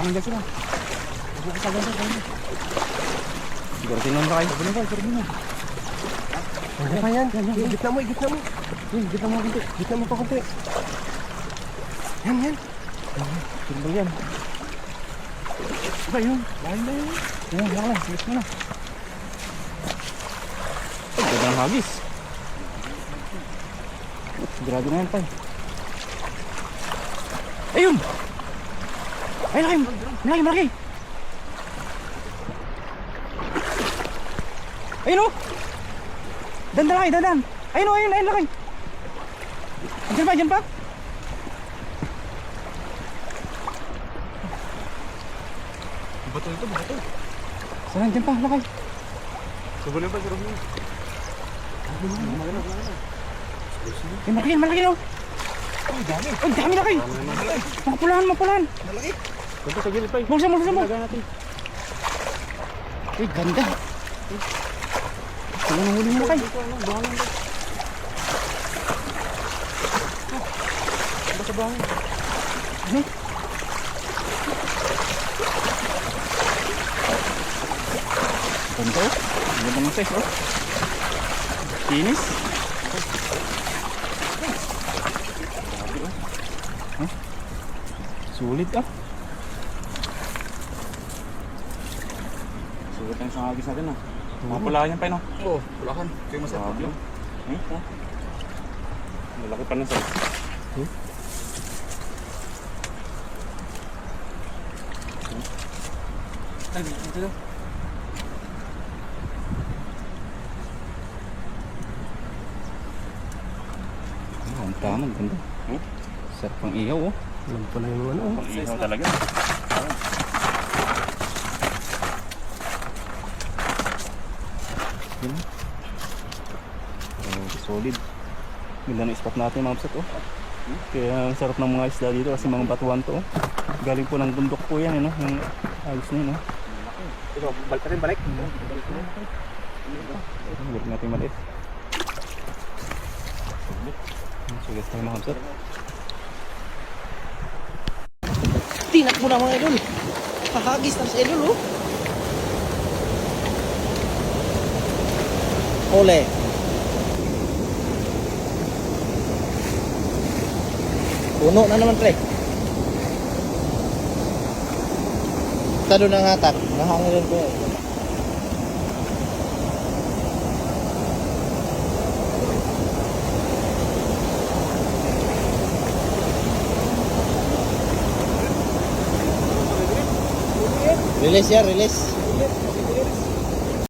Tingnan sila. Bukas agad sir. Siguro sinon ka kayo. Sabi mo. Ano pa yan? Gitna mo, gitna mo. Gitna mo konti. Gitna mo pa konti. Yan. Simbol yan. Ba yun? Lain na yun. Yan, wala. Bilis mo na. Ay, ganda ng hagis. Sigurado na yan, tay. Ayun! Ay, malaki! Ayun o! Dandan! Ayun o, laki! Diyan pa? Bato. Saan, diyan pa, laki! Subulin pa, subulin. Malaki o! Ay, dami laki! Mapulahan! Malaki! Ganda sa gilid pa eh. Buksan mo! Ay, ganda! Saan ang huli mo laki? Basta bangin. Ano? Ganda o! Ganda ng size o! Kinis! Sulit ah. Sulit ang isang agis natin ah. Mga pulahan yan pa yun ah. Oo, pulahan. Kaya masarap yun. Malaki pa ng size. Ay, dito. Ang tama, ganda. Sarap pang ihaw oh. Alam ko na yung ano oh. Pang ihaw talaga. Solid. Ganda ng spot natin mga kapsat oh. Kaya ang sarap ng mga isda dito kasi mga batuan to oh. Galing po ng bundok po yan no? Yung ayos na yun oh. Ito, balik. Balik natin maliit. Sulit tayo mga kapsat. Tinak mo na mga idol. Kahagis na sa idol oh. Ole. Puno na naman pre. Tado ng hatak. Nahangin ko. Release ya, release.